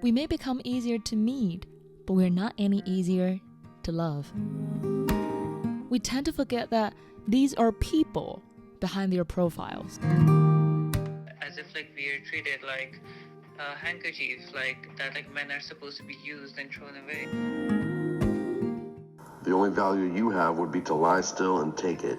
We may become easier to meet, but we're not any easier to love. We tend to forget that these are people behind their profiles. As if we're treated like handkerchiefs, that men are supposed to be used and thrown away. The only value you have would be to lie still and take it.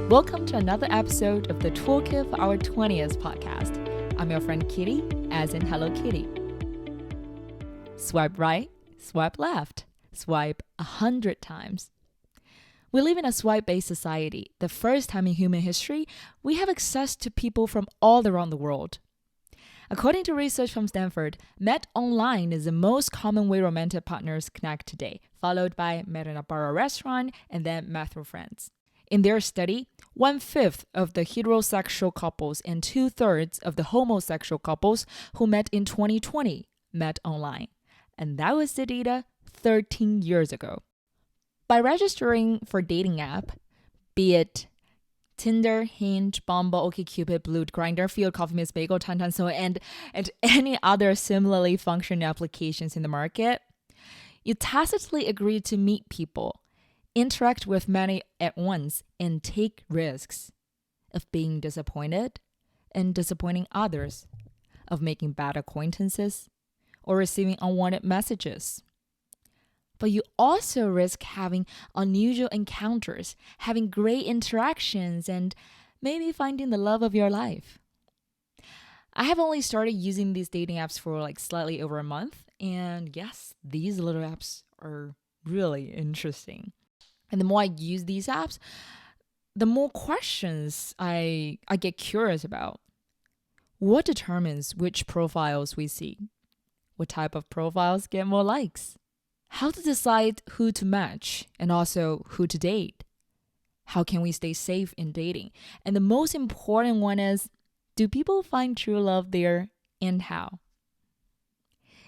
Welcome to another episode of the Toolkit for Our 20th podcast. I'm your friend Kitty, as in Hello Kitty. Swipe right, swipe left, swipe 100 times. We live in a swipe-based society. The first time in human history, we have access to people from all around the world. According to research from Stanford, met online is the most common way romantic partners connect today, followed by met in a bar or restaurant, and then met through friends. In their study, 1/5 of the heterosexual couples and 2/3 of the homosexual couples who met in 2020 met online. And that was the data 13 years ago. By registering for dating app, be it Tinder, Hinge, Bumble, OkCupid, Blue, Grindr, Field, Coffee Miss Bagel, Tantan, so and any other similarly functioning applications in the market, you tacitly agree to meet people, interact with many at once, and take risks of being disappointed and disappointing others, of making bad acquaintances, or receiving unwanted messages. But you also risk having unusual encounters, having great interactions, and maybe finding the love of your life. I have only started using these dating apps for slightly over a month, and yes, these little apps are really interesting. And the more I use these apps, the more questions I get curious about. What determines which profiles we see? What type of profiles get more likes? How to decide who to match and also who to date? How can we stay safe in dating? And the most important one is, do people find true love there, and how?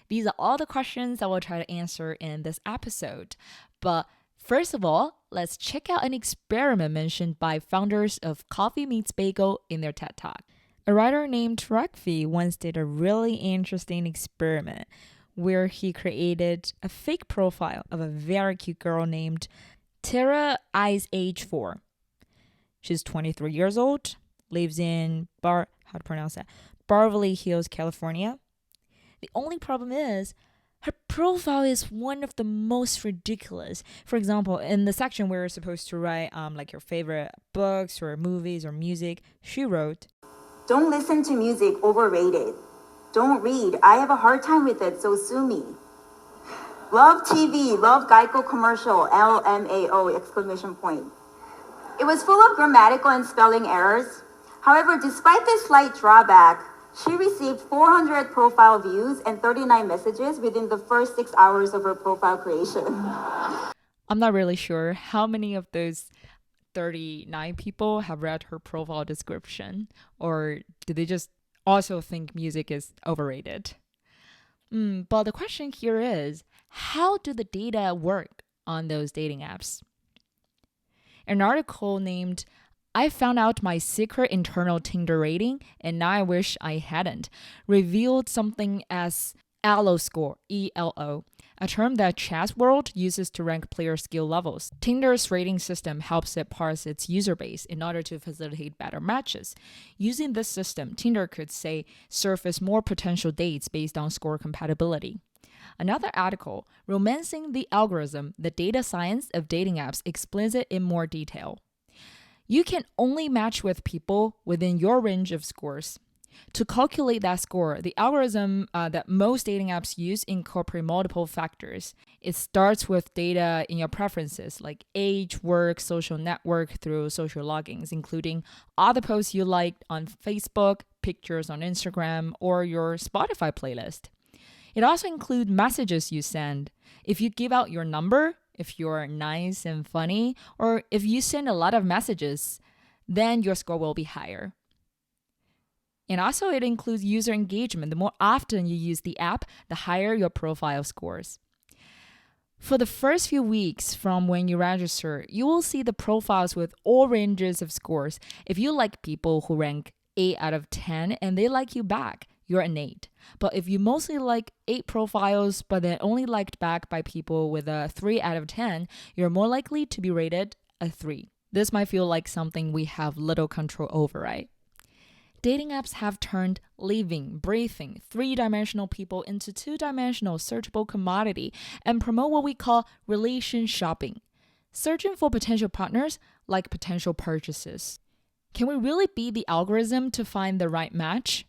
These are all the questions I will try to answer in this episode. But first of all, let's check out an experiment mentioned by founders of Coffee Meets Bagel in their TED Talk. A writer named Rakvi once did a really interesting experiment where he created a fake profile of a very cute girl named Tara Eyes Age 4. She's 23 years old, lives in Beverly Hills, California. The only problem is her profile is one of the most ridiculous. For example, in the section where you're supposed to write your favorite books or movies or music, she wrote, "Don't listen to music, overrated. Don't read, I have a hard time with it, so sue me. Love TV, love Geico commercial, LMAO, exclamation point." It was full of grammatical and spelling errors. However, despite this slight drawback, she received 400 profile views and 39 messages within the first 6 hours of her profile creation. I'm not really sure how many of those 39 people have read her profile description, or do they just also think music is overrated? But the question here is, how do the data work on those dating apps? An article named "I found out my secret internal Tinder rating, and now I wish I hadn't," revealed something as ELO score, ELO, a term that Chess World uses to rank player skill levels. Tinder's rating system helps it parse its user base in order to facilitate better matches. Using this system, Tinder could say surface more potential dates based on score compatibility. Another article, "Romancing the Algorithm, the Data Science of Dating Apps," explains it in more detail. You can only match with people within your range of scores. To calculate that score, the algorithm that most dating apps use incorporate multiple factors. It starts with data in your preferences like age, work, social network through social logins, including all the posts you liked on Facebook, pictures on Instagram, or your Spotify playlist. It also includes messages you send. If you give out your number, if you're nice and funny, or if you send a lot of messages, then your score will be higher. And also it includes user engagement. The more often you use the app, the higher your profile scores. For the first few weeks from when you register, you will see the profiles with all ranges of scores. If you like people who rank 8 out of 10 and they like you back, you're an 8. But if you mostly like 8 profiles but then only liked back by people with a 3 out of 10, you're more likely to be rated a 3. This might feel like something we have little control over, right? Dating apps have turned living, breathing, 3-dimensional people into 2-dimensional searchable commodity and promote what we call relation shopping, searching for potential partners like potential purchases. Can we really beat the algorithm to find the right match?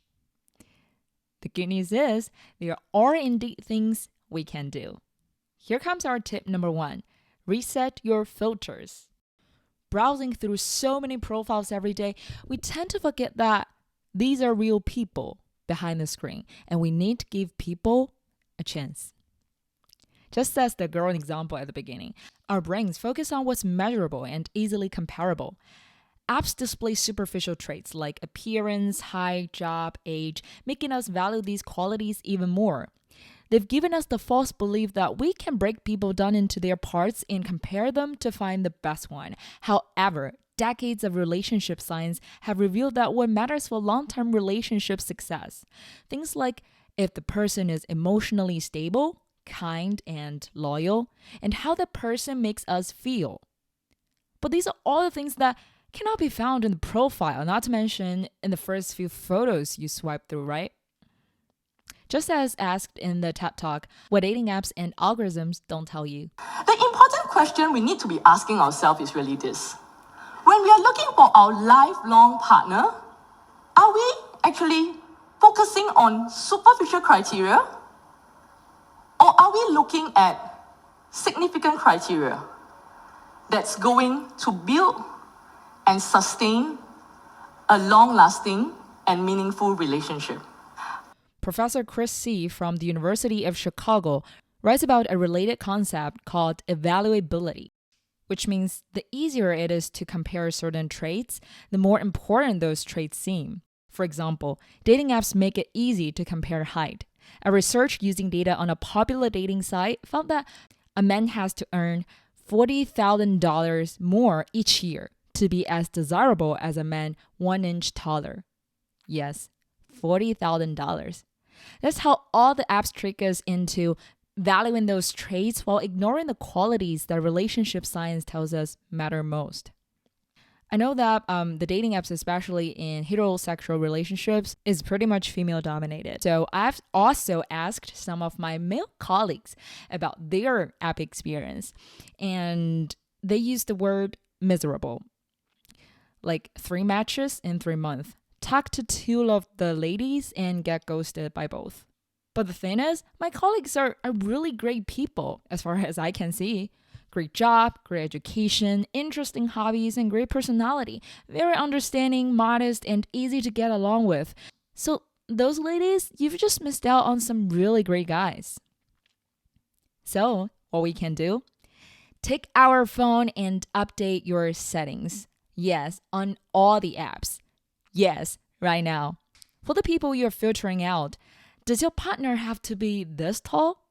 The good news is there are indeed things we can do. Here comes our tip number 1. Reset your filters. Browsing through so many profiles every day, we tend to forget that these are real people behind the screen, and we need to give people a chance. Just as the girl example at the beginning, our brains focus on what's measurable and easily comparable. Apps display superficial traits like appearance, height, job, age, making us value these qualities even more. They've given us the false belief that we can break people down into their parts and compare them to find the best one. However, decades of relationship science have revealed that what matters for long-term relationship success, things like if the person is emotionally stable, kind, and loyal, and how the person makes us feel. But these are all the things that cannot be found in the profile, not to mention in the first few photos you swipe through, right? Just as asked in the TED Talk, what dating apps and algorithms don't tell you. The important question we need to be asking ourselves is really this. When we are looking for our lifelong partner, are we actually focusing on superficial criteria? Or are we looking at significant criteria that's going to build and sustain a long-lasting and meaningful relationship? Professor Chris C. from the University of Chicago writes about a related concept called evaluability, which means the easier it is to compare certain traits, the more important those traits seem. For example, dating apps make it easy to compare height. A research using data on a popular dating site found that a man has to earn $40,000 more each year to be as desirable as a man 1 inch taller. Yes, $40,000. That's how all the apps trick us into valuing those traits while ignoring the qualities that relationship science tells us matter most. I know that the dating apps, especially in heterosexual relationships, is pretty much female dominated. So I've also asked some of my male colleagues about their app experience, and they use the word miserable. Like 3 matches in 3 months. Talk to 2 of the ladies and get ghosted by both. But the thing is, my colleagues are really great people, as far as I can see. Great job, great education, interesting hobbies, and great personality. Very understanding, modest, and easy to get along with. So those ladies, you've just missed out on some really great guys. So what we can do? Take our phone and update your settings. Yes, on all the apps. Yes, right now. For the people you're filtering out, does your partner have to be this tall?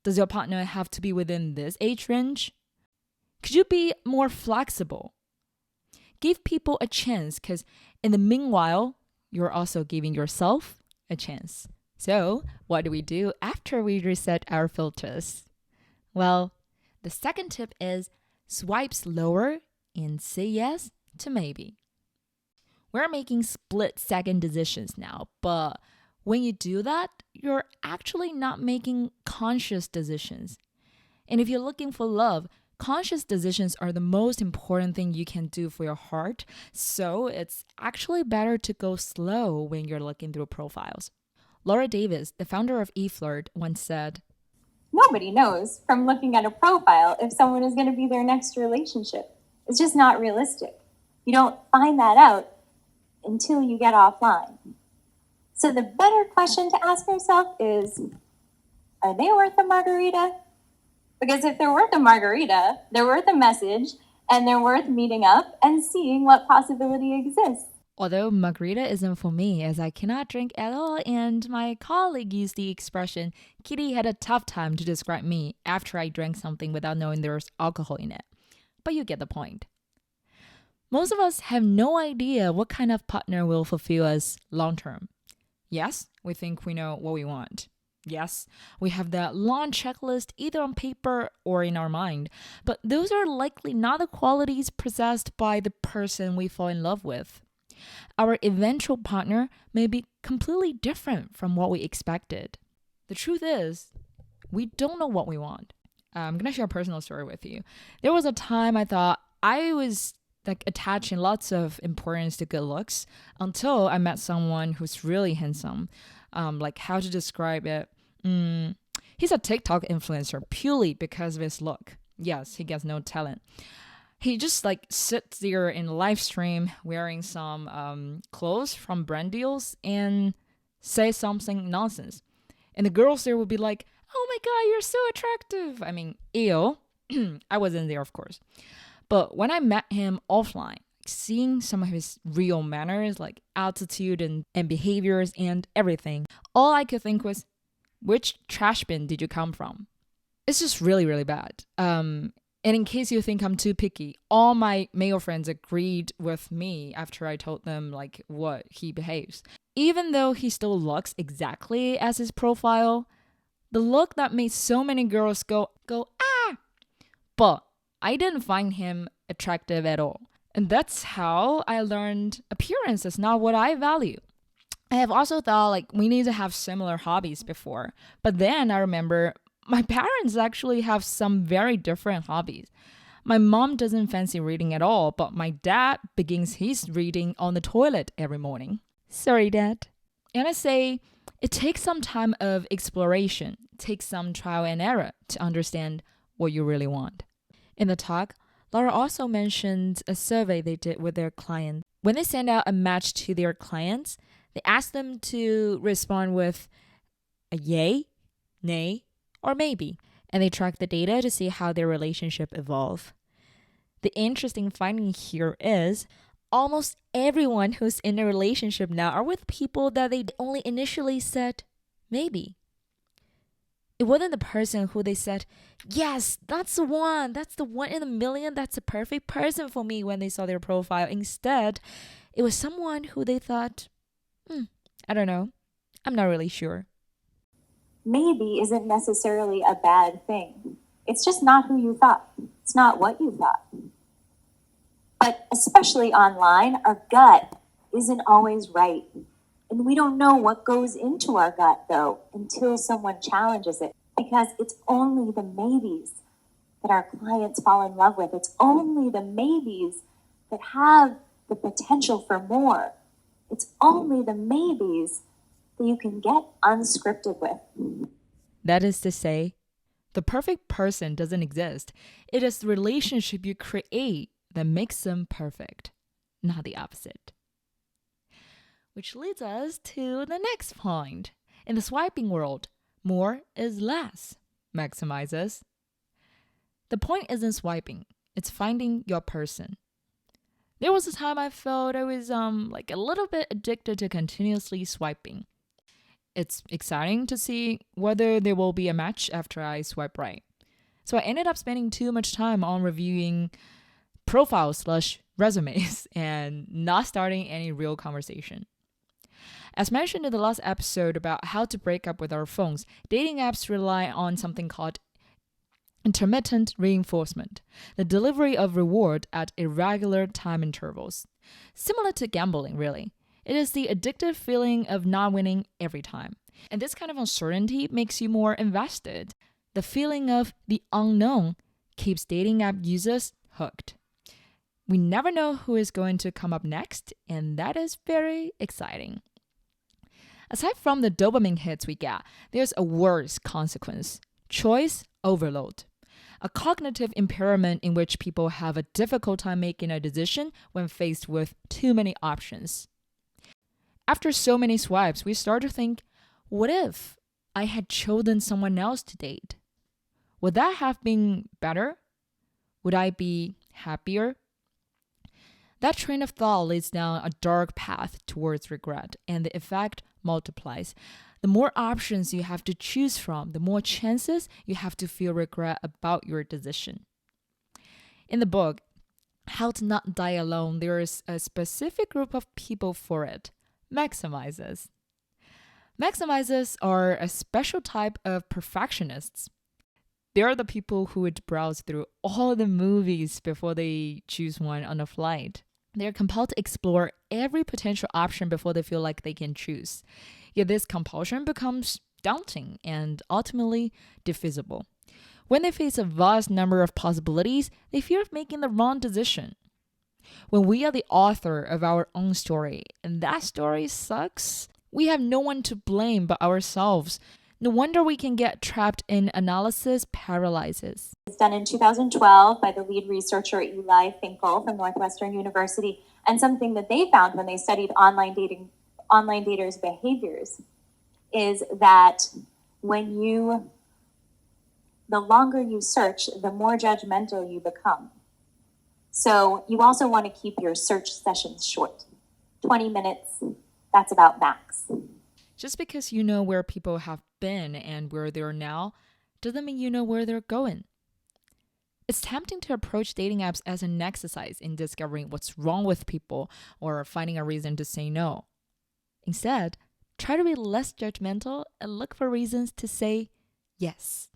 Does your partner have to be within this age range? Could you be more flexible? Give people a chance, because in the meanwhile, you're also giving yourself a chance. So, what do we do after we reset our filters? Well, the second tip is swipe slower and say yes to maybe. We're making split-second decisions now, but when you do that, you're actually not making conscious decisions. And if you're looking for love, conscious decisions are the most important thing you can do for your heart. So it's actually better to go slow when you're looking through profiles. Laura Davis, the founder of eFlirt, once said, "Nobody knows from looking at a profile if someone is going to be their next relationship. It's just not realistic. You don't find that out until you get offline. So the better question to ask yourself is, are they worth a margarita? Because if they're worth a margarita, they're worth a message, and they're worth meeting up and seeing what possibility exists." Although margarita isn't for me as I cannot drink at all, and my colleague used the expression, Kitty had a tough time to describe me after I drank something without knowing there was alcohol in it. But you get the point. Most of us have no idea what kind of partner will fulfill us long term. Yes, we think we know what we want. Yes, we have that long checklist either on paper or in our mind, but those are likely not the qualities possessed by the person we fall in love with. Our eventual partner may be completely different from what we expected. The truth is, we don't know what we want. I'm going to share a personal story with you. There was a time I thought I was attaching lots of importance to good looks until I met someone who's really handsome. How to describe it? He's a TikTok influencer purely because of his look. Yes, he gets no talent. He just sits there in the live stream wearing some clothes from brand deals and say something nonsense. And the girls there would be like, "Oh my God, you're so attractive." I mean, ew. I wasn't there, of course. But when I met him offline, seeing some of his real manners, like attitude and behaviors and everything, all I could think was, which trash bin did you come from? It's just really, really bad. And in case you think I'm too picky, all my male friends agreed with me after I told them what he behaves. Even though he still looks exactly as his profile, the look that made so many girls go ah! But I didn't find him attractive at all. And that's how I learned appearance is not what I value. I have also thought we need to have similar hobbies before. But then I remember my parents actually have some very different hobbies. My mom doesn't fancy reading at all, but my dad begins his reading on the toilet every morning. Sorry, Dad. And I say, it takes some time of exploration, it takes some trial and error to understand what you really want. In the talk, Laura also mentioned a survey they did with their clients. When they send out a match to their clients, they ask them to respond with a yay, nay, or maybe, and they track the data to see how their relationship evolve. The interesting finding here is almost everyone who's in a relationship now are with people that they only initially said maybe. It wasn't the person who they said, yes, that's the one in a million, that's the perfect person for me when they saw their profile. Instead, it was someone who they thought, I don't know, I'm not really sure. Maybe isn't necessarily a bad thing. It's just not who you thought. It's not what you thought. But especially online, our gut isn't always right. And we don't know what goes into our gut, though, until someone challenges it. Because it's only the maybes that our clients fall in love with. It's only the maybes that have the potential for more. It's only the maybes that you can get unscripted with. That is to say, the perfect person doesn't exist. It is the relationship you create that makes them perfect, not the opposite. Which leads us to the next point. In the swiping world, more is less maximizes. The point isn't swiping, it's finding your person. There was a time I felt I was a little bit addicted to continuously swiping. It's exciting to see whether there will be a match after I swipe right. So I ended up spending too much time on reviewing profiles/resumes and not starting any real conversation. As mentioned in the last episode about how to break up with our phones, dating apps rely on something called intermittent reinforcement, the delivery of reward at irregular time intervals. Similar to gambling, really. It is the addictive feeling of not winning every time. And this kind of uncertainty makes you more invested. The feeling of the unknown keeps dating app users hooked. We never know who is going to come up next, and that is very exciting. Aside from the dopamine hits we get, there's a worse consequence: choice overload. A cognitive impairment in which people have a difficult time making a decision when faced with too many options. After so many swipes, we start to think, what if I had chosen someone else to date? Would that have been better? Would I be happier? That train of thought leads down a dark path towards regret, and the effect multiplies. The more options you have to choose from, the more chances you have to feel regret about your decision. In the book, How to Not Die Alone, there is a specific group of people for it: maximizers. Maximizers are a special type of perfectionists. They are the people who would browse through all the movies before they choose one on a flight. They are compelled to explore every potential option before they feel like they can choose. Yet this compulsion becomes daunting and ultimately defeasible. When they face a vast number of possibilities, they fear making the wrong decision. When we are the author of our own story, and that story sucks, we have no one to blame but ourselves. No wonder we can get trapped in analysis paralysis. It's done in 2012 by the lead researcher Eli Finkel from Northwestern University, and something that they found when they studied online daters' behaviors is that the longer you search, the more judgmental you become. So you also want to keep your search sessions short. 20 minutes, that's about max. Just because you know where people have been and where they're now, doesn't mean you know where they're going. It's tempting to approach dating apps as an exercise in discovering what's wrong with people or finding a reason to say no. Instead, try to be less judgmental and look for reasons to say yes.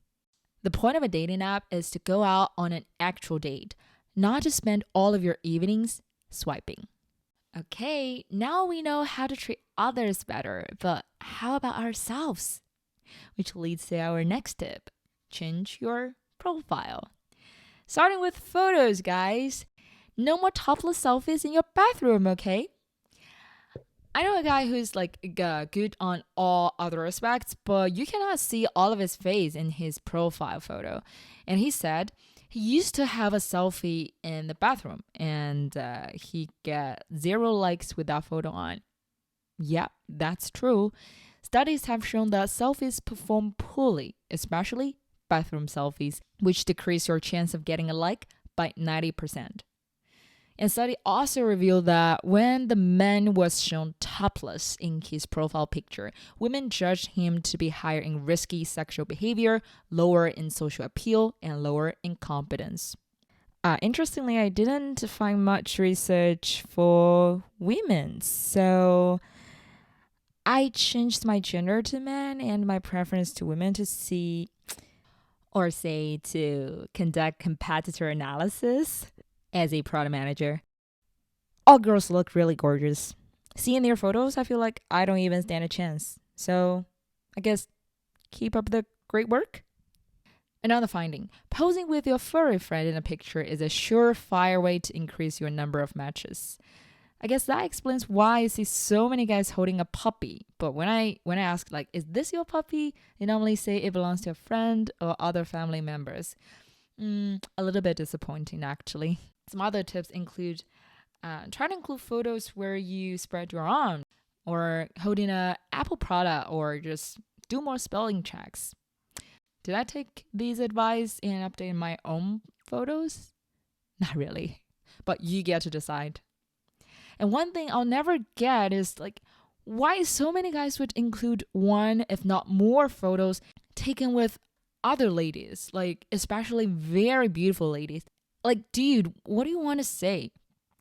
The point of a dating app is to go out on an actual date, not to spend all of your evenings swiping. Okay, now we know how to treat others better, but how about ourselves? Which leads to our next tip: change your profile. Starting with photos, guys. No more topless selfies in your bathroom, okay? I know a guy who's good on all other aspects, but you cannot see all of his face in his profile photo. And he said he used to have a selfie in the bathroom and he got 0 likes with that photo on. Yep, that's true. Studies have shown that selfies perform poorly, especially bathroom selfies, which decrease your chance of getting a like by 90%. And study also revealed that when the man was shown topless in his profile picture, women judged him to be higher in risky sexual behavior, lower in social appeal, and lower in competence. Interestingly, I didn't find much research for women, so I changed my gender to men and my preference to women to conduct competitor analysis. As a product manager, all girls look really gorgeous. Seeing their photos, I feel like I don't even stand a chance. So I guess keep up the great work. Another finding: posing with your furry friend in a picture is a surefire way to increase your number of matches. I guess that explains why I see so many guys holding a puppy. But when I ask, is this your puppy? They normally say it belongs to a friend or other family members. A little bit disappointing, actually. Some other tips include try to include photos where you spread your arm or holding an Apple product, or just do more spelling checks. Did I take these advice and update my own photos? Not really, but you get to decide. And one thing I'll never get is why so many guys would include one, if not more, photos taken with other ladies, especially very beautiful ladies. Dude, what do you want to say?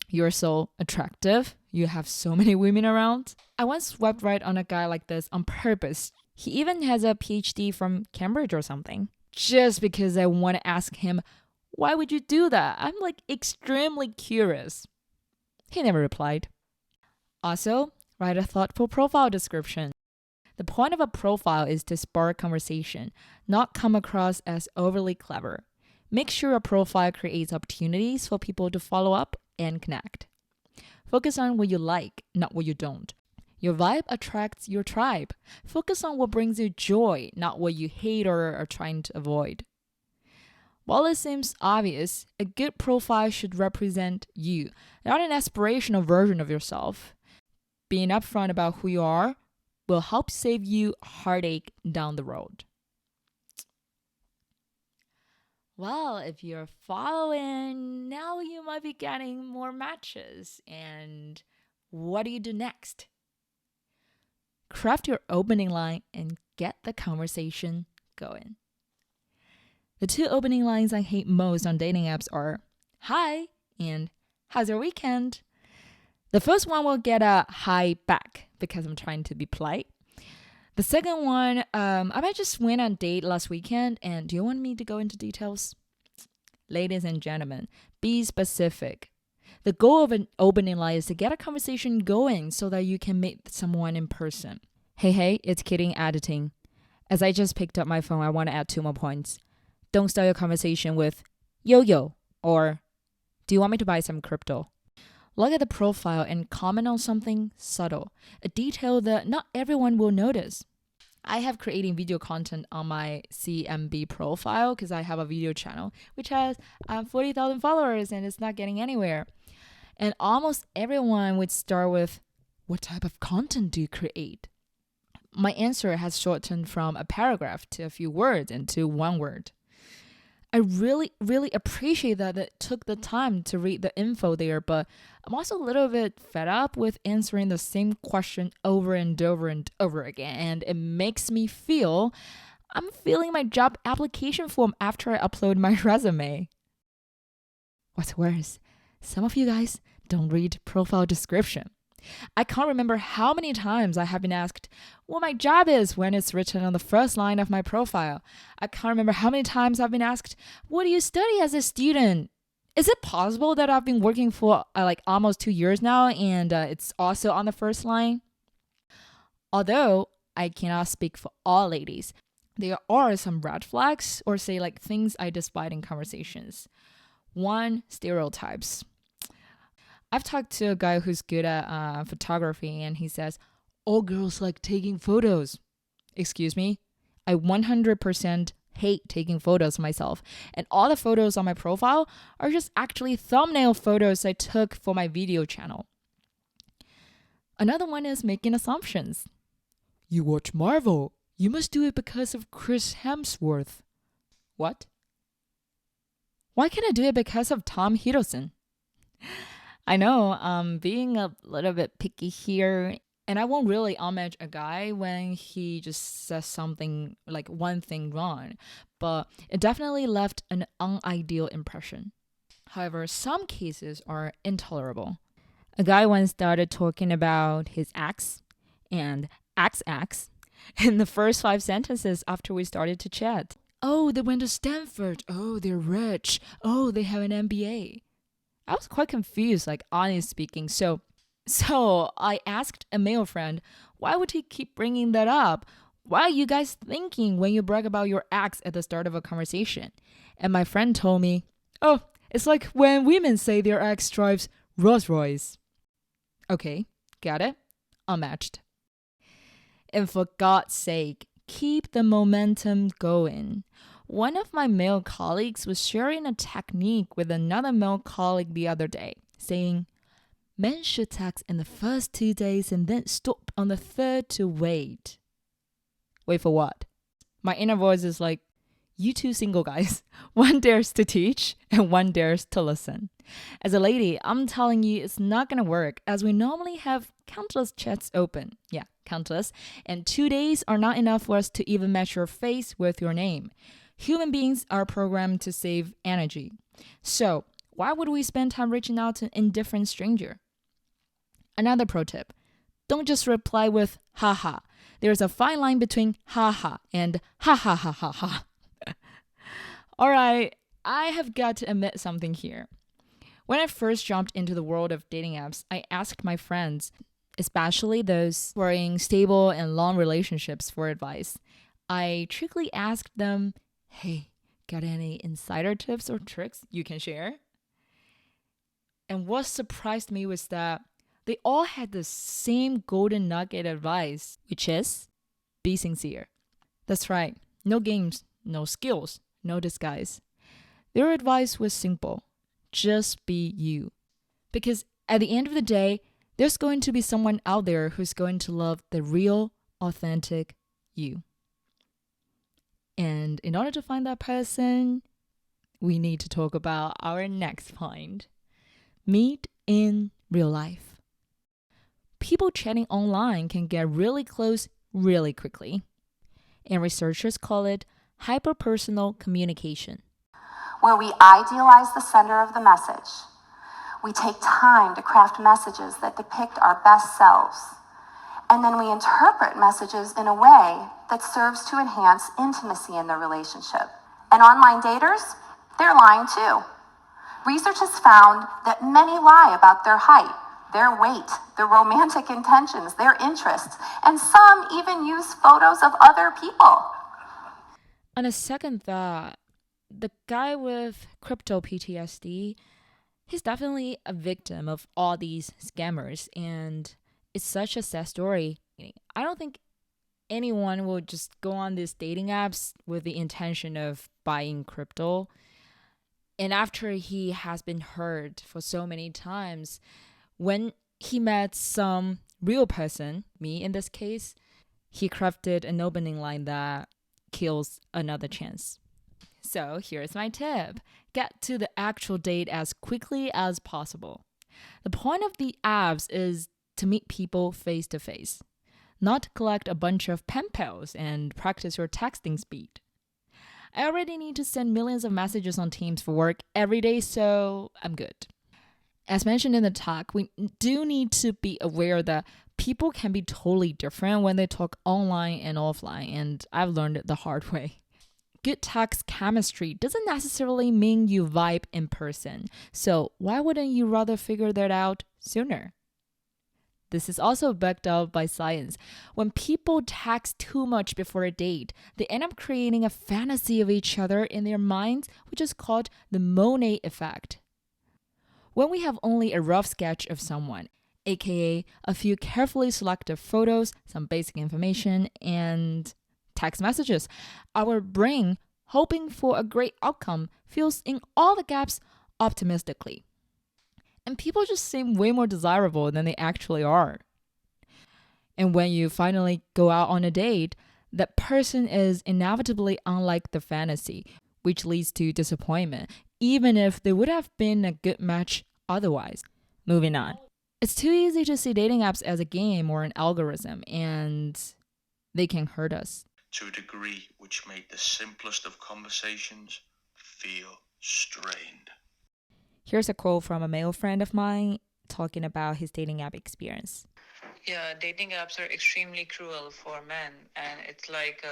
You're so attractive? You have so many women around? I once swiped right on a guy like this on purpose. He even has a PhD from Cambridge or something. Just because I want to ask him, why would you do that? I'm extremely curious. He never replied. Also, write a thoughtful profile description. The point of a profile is to spark conversation, not come across as overly clever. Make sure a profile creates opportunities for people to follow up and connect. Focus on what you like, not what you don't. Your vibe attracts your tribe. Focus on what brings you joy, not what you hate or are trying to avoid. While it seems obvious, a good profile should represent you, not an aspirational version of yourself. Being upfront about who you are will help save you heartache down the road. Well, if you're following, now you might might be getting more matches. And what do you do next? Craft your opening line and get the conversation going. The two opening lines I hate most on dating apps are "Hi" and "How's your weekend?" The first one will get a "hi" back because I'm trying to be polite. The second one, I might just went on a date last weekend, and do you want me to go into details? Ladies and gentlemen, be specific. The goal of an opening line is to get a conversation going so that you can meet someone in person. Hey, it's Kidding Editing. As I just picked up my phone, I want to add 2 more points. Don't start your conversation with "yo" or "do you want me to buy some crypto?" Look at the profile and comment on something subtle, a detail that not everyone will notice. I have creating video content on my CMB profile because I have a video channel which has 40,000 followers and it's not getting anywhere. And almost everyone would start with, "What type of content do you create?" My answer has shortened from a paragraph to a few words and to one word. I really appreciate that it took the time to read the info there, but I'm also a little bit fed up with answering the same question over and over again, and it makes me feel I'm filling my job application form after I upload my resume. What's worse, some of you guys don't read profile description. I can't remember how many times I have been asked what my job is when it's written on the first line of my profile. I can't remember how many times I've been asked, what do you study as a student? Is it possible that I've been working for almost 2 years now and it's also on the first line? Although I cannot speak for all ladies, there are some red flags or say things I despise in conversations. 1, stereotypes. I've talked to a guy who's good at photography and he says, all girls like taking photos. Excuse me? I 100% hate taking photos myself. And all the photos on my profile are just actually thumbnail photos I took for my video channel. Another one is making assumptions. You watch Marvel. You must do it because of Chris Hemsworth. What? Why can't I do it because of Tom Hiddleston? I know I'm being a little bit picky here, and I won't really homage a guy when he just says something one thing wrong, but it definitely left an unideal impression. However, some cases are intolerable. A guy once started talking about his ex and ex in the first 5 sentences after we started to chat. Oh, they went to Stanford. Oh, they're rich. Oh, they have an MBA. I was quite confused, honestly speaking. So I asked a male friend, why would he keep bringing that up? What are you guys thinking when you brag about your ex at the start of a conversation? And my friend told me, oh, it's like when women say their ex drives Rolls Royce. Okay, got it? Unmatched. And for God's sake, keep the momentum going. One of my male colleagues was sharing a technique with another male colleague the other day, saying, men should text in the first 2 days and then stop on the third to wait. Wait for what? My inner voice is like, you two single guys, one dares to teach and one dares to listen. As a lady, I'm telling you it's not going to work as we normally have countless chats open. Yeah, countless. And 2 days are not enough for us to even match your face with your name. Human beings are programmed to save energy. So, why would we spend time reaching out to an indifferent stranger? Another pro tip. Don't just reply with haha. There's a fine line between haha and ha ha ha ha ha. Alright, I have got to admit something here. When I first jumped into the world of dating apps, I asked my friends, especially those who are in stable and long relationships, for advice. I trickily asked them, hey, got any insider tips or tricks you can share? And what surprised me was that they all had the same golden nugget advice, which is be sincere. That's right. No games, no skills, no disguise. Their advice was simple. Just be you. Because at the end of the day, there's going to be someone out there who's going to love the real, authentic you. And in order to find that person, we need to talk about our next point. Meet in real life. People chatting online can get really close really quickly, and researchers call it hyperpersonal communication. Where we idealize the sender of the message. We take time to craft messages that depict our best selves. And then we interpret messages in a way that serves to enhance intimacy in the relationship. And online daters, they're lying too. Research has found that many lie about their height, their weight, their romantic intentions, their interests, and some even use photos of other people. On a second thought, the guy with crypto PTSD, he's definitely a victim of all these scammers, and it's such a sad story. I don't think anyone will just go on these dating apps with the intention of buying crypto. And after he has been hurt for so many times, when he met some real person, me in this case, he crafted an opening line that kills another chance. So here's my tip. Get to the actual date as quickly as possible. The point of the apps is to meet people face to face, not collect a bunch of pen pals and practice your texting speed. I already need to send millions of messages on Teams for work every day, so I'm good. As mentioned in the talk, we do need to be aware that people can be totally different when they talk online and offline, and I've learned it the hard way. Good text chemistry doesn't necessarily mean you vibe in person, so why wouldn't you rather figure that out sooner? This is also backed up by science. When people text too much before a date, they end up creating a fantasy of each other in their minds, which is called the Monet effect. When we have only a rough sketch of someone, aka a few carefully selected photos, some basic information, and text messages, our brain, hoping for a great outcome, fills in all the gaps optimistically. And people just seem way more desirable than they actually are. And when you finally go out on a date, that person is inevitably unlike the fantasy, which leads to disappointment, even if they would have been a good match otherwise. Moving on. It's too easy to see dating apps as a game or an algorithm, and they can hurt us. To a degree which made the simplest of conversations feel strained. Here's a quote from a male friend of mine talking about his dating app experience. Yeah, dating apps are extremely cruel for men, and it's like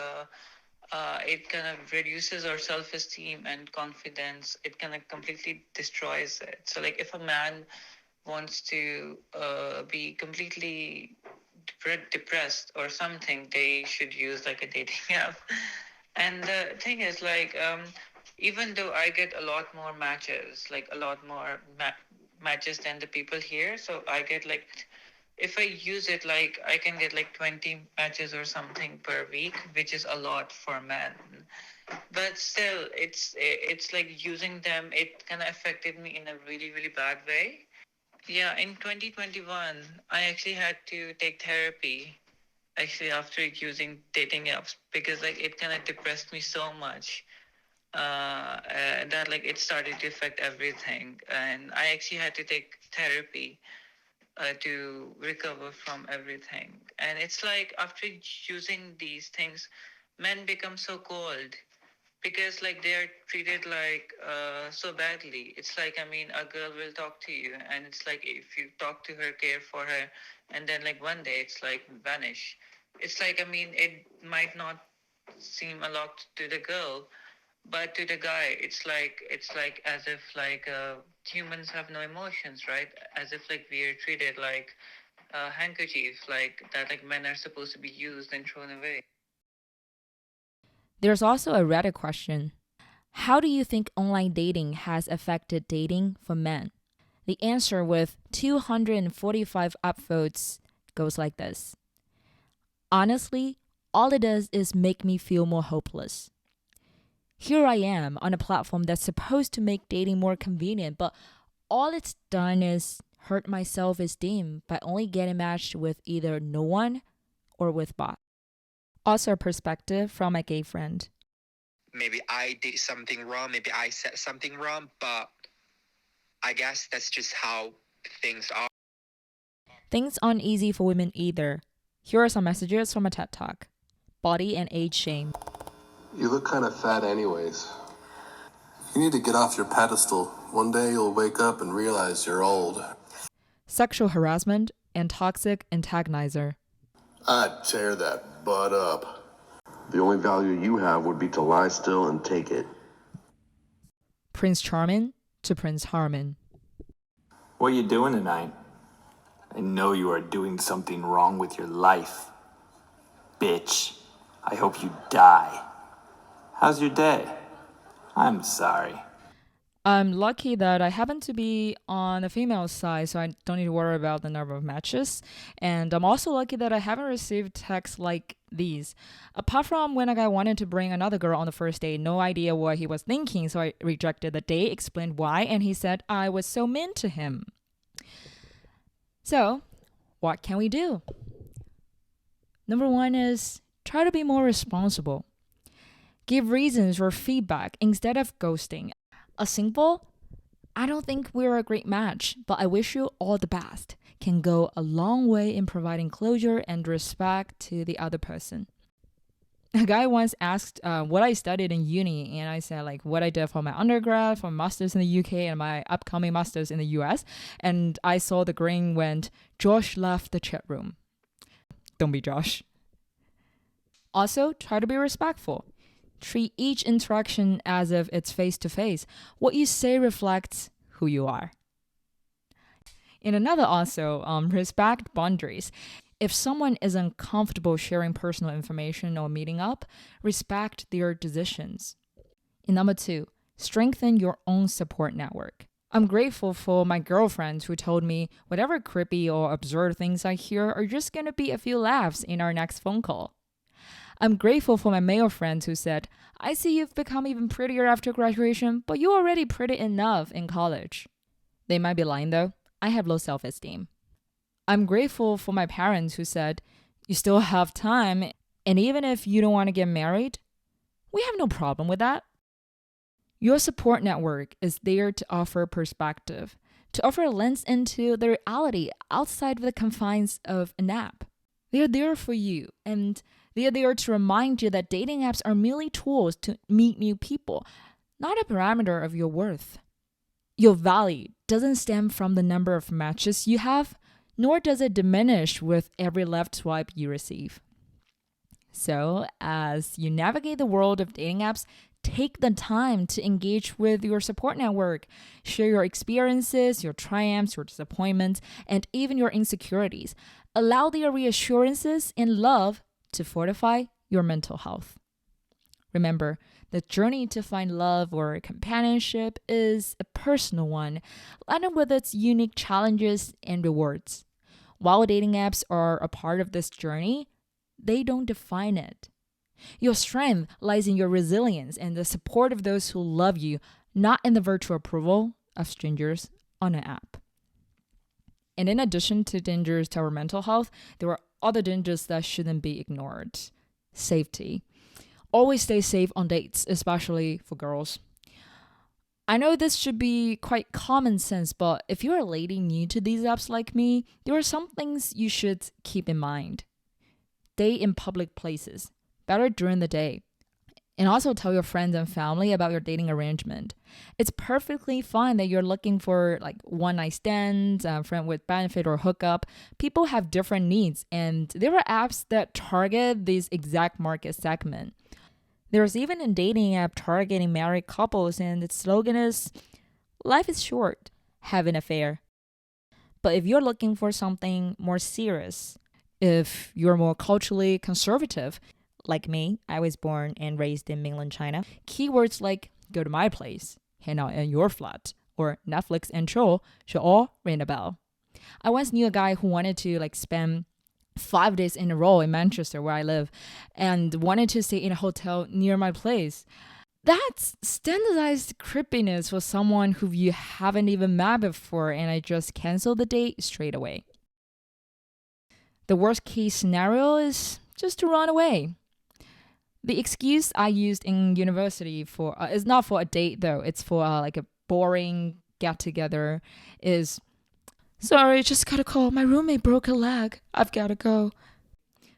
it kind of reduces our self-esteem and confidence. It kind of completely destroys it. So like if a man wants to be completely depressed or something, they should use like a dating app. And the thing is like even though I get a lot more matches, like a lot more matches than the people here, so I get like, if I use it, like I can get like 20 matches or something per week, which is a lot for men. But still, it's like using them, it kind of affected me in a really, really bad way. Yeah, in 2021, I actually had to take therapy actually after using dating apps, because like it kind of depressed me so much that like it started to affect everything, and I actually had to take therapy to recover from everything. And it's like after using these things, men become so cold because like they are treated like so badly. It's like, I mean, a girl will talk to you, and it's like if you talk to her, care for her, and then like one day it's like vanish. It's like, I mean, it might not seem a lot to the girl, but to the guy, it's like as if like humans have no emotions, right? As if like we are treated like handkerchiefs, like that, like men are supposed to be used and thrown away. There's also a Reddit question. How do you think online dating has affected dating for men? The answer, with 245 upvotes, goes like this. Honestly, all it does is make me feel more hopeless. Here I am on a platform that's supposed to make dating more convenient, but all it's done is hurt my self-esteem by only getting matched with either no one or with bots. Also a perspective from a gay friend. Maybe I did something wrong, maybe I said something wrong, but I guess that's just how things are. Things aren't easy for women either. Here are some messages from a TED Talk. Body and age shame. You look kind of fat anyways. You need to get off your pedestal. One day you'll wake up and realize you're old. Sexual harassment and toxic antagonizer. I'd tear that butt up. The only value you have would be to lie still and take it. Prince Charming to Prince Harmon. What are you doing tonight? I know you are doing something wrong with your life. Bitch, I hope you die. How's your day? I'm sorry. I'm lucky that I happen to be on the female side, so I don't need to worry about the number of matches. And I'm also lucky that I haven't received texts like these. Apart from when a guy wanted to bring another girl on the first date, no idea what he was thinking, so I rejected the date, explained why, and he said I was so mean to him. So, what can we do? Number one is try to be more responsible. Give reasons or feedback instead of ghosting. A simple, I don't think we're a great match, but I wish you all the best, can go a long way in providing closure and respect to the other person. A guy once asked what I studied in uni, and I said like what I did for my undergrad, for master's in the UK, and my upcoming master's in the US. And I saw the green went, Josh left the chat room. Don't be Josh. Also, try to be respectful. Treat each interaction as if it's face-to-face. What you say reflects who you are. And another also, respect boundaries. If someone is uncomfortable sharing personal information or meeting up, respect their decisions. And number two, strengthen your own support network. I'm grateful for my girlfriends who told me whatever creepy or absurd things I hear are just going to be a few laughs in our next phone call. I'm grateful for my male friends who said, I see you've become even prettier after graduation, but you're already pretty enough in college. They might be lying though. I have low self-esteem. I'm grateful for my parents who said, you still have time, and even if you don't want to get married, we have no problem with that. Your support network is there to offer perspective, to offer a lens into the reality outside of the confines of an app. They are there for you, and they are there to remind you that dating apps are merely tools to meet new people, not a parameter of your worth. Your value doesn't stem from the number of matches you have, nor does it diminish with every left swipe you receive. So, as you navigate the world of dating apps, take the time to engage with your support network. Share your experiences, your triumphs, your disappointments, and even your insecurities. Allow their reassurances and love to fortify your mental health. Remember, the journey to find love or companionship is a personal one, laden with its unique challenges and rewards. While dating apps are a part of this journey, they don't define it. Your strength lies in your resilience and the support of those who love you, not in the virtual approval of strangers on an app. And in addition to dangers to our mental health, there are other dangers that shouldn't be ignored. Safety. Always stay safe on dates, especially for girls. I know this should be quite common sense, but if you're a lady new to these apps like me, there are some things you should keep in mind. Date in public places. Better during the day. And also tell your friends and family about your dating arrangement. It's perfectly fine that you're looking for like one night stands, friend with benefit or hookup. People have different needs, and there are apps that target this exact market segment. There's even a dating app targeting married couples, and its slogan is, life is short, have an affair. But if you're looking for something more serious, if you're more culturally conservative, like me, I was born and raised in mainland China. Keywords like go to my place, hang out in your flat, or Netflix and chill should all ring a bell. I once knew a guy who wanted to spend 5 days in a row in Manchester where I live and wanted to stay in a hotel near my place. That's standardized creepiness for someone who you haven't even met before, and I just canceled the date straight away. The worst case scenario is just to run away. The excuse I used in university for is not for a date though. It's for a boring get together is, sorry, just gotta call. My roommate broke a leg. I've gotta go.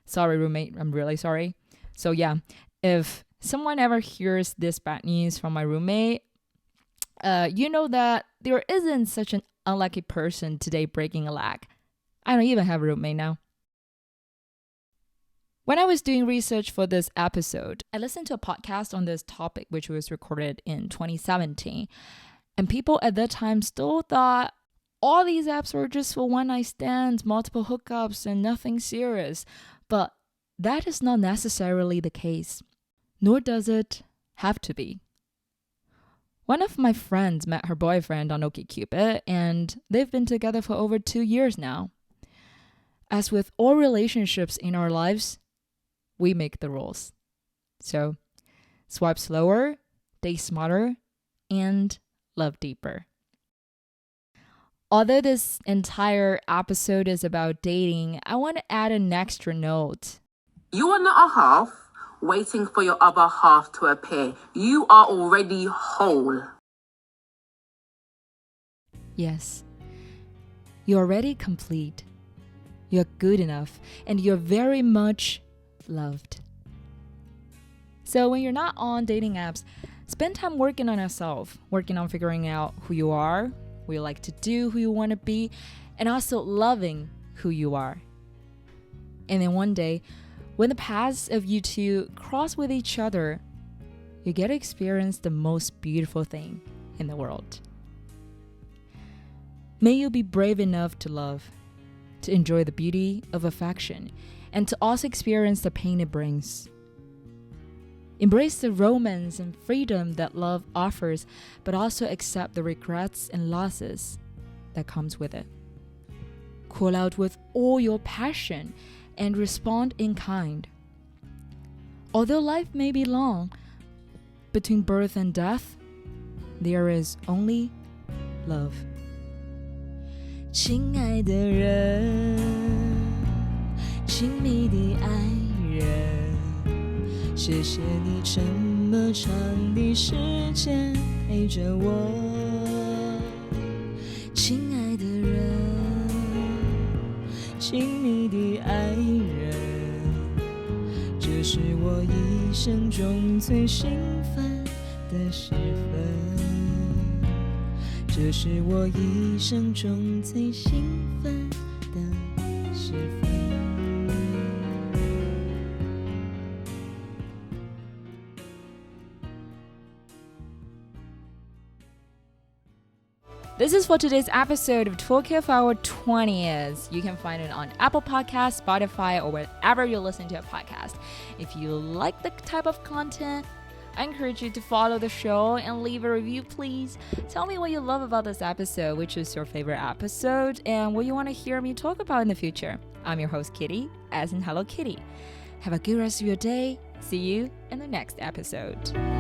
Sorry, roommate. I'm really sorry. So yeah, if someone ever hears this bad news from my roommate, you know that there isn't such an unlucky person today breaking a leg. I don't even have a roommate now. When I was doing research for this episode, I listened to a podcast on this topic, which was recorded in 2017. And people at that time still thought all these apps were just for one-night stands, multiple hookups, and nothing serious. But that is not necessarily the case, nor does it have to be. One of my friends met her boyfriend on OkCupid, and they've been together for over 2 years now. As with all relationships in our lives, we make the rules. So, swipe slower, date smarter, and love deeper. Although this entire episode is about dating, I want to add an extra note. You are not a half waiting for your other half to appear. You are already whole. Yes, you're already complete. You're good enough, and you're very much loved. So when you're not on dating apps, spend time working on yourself, working on figuring out who you are, what you like to do, who you want to be, and also loving who you are. And then one day, when the paths of you two cross with each other, you get to experience the most beautiful thing in the world. May you be brave enough to love, to enjoy the beauty of affection, and to also experience the pain it brings. Embrace the romance and freedom that love offers, but also accept the regrets and losses that comes with it. Call out with all your passion and respond in kind. Although life may be long, between birth and death, there is only love. 亲爱的人，亲密的爱人，谢谢你这么长的时间陪着我。亲爱的人，亲密的爱人，这是我一生中最兴奋的时分。这是我一生中最兴奋的时分。This is for today's episode of Toolkit for our 20th. You can find it on Apple Podcasts, Spotify, or wherever you're listening to a podcast. If you like the type of content, I encourage you to follow the show and leave a review, please. Tell me what you love about this episode, which is your favorite episode, and what you want to hear me talk about in the future. I'm your host, Kitty, as in Hello Kitty. Have a good rest of your day. See you in the next episode.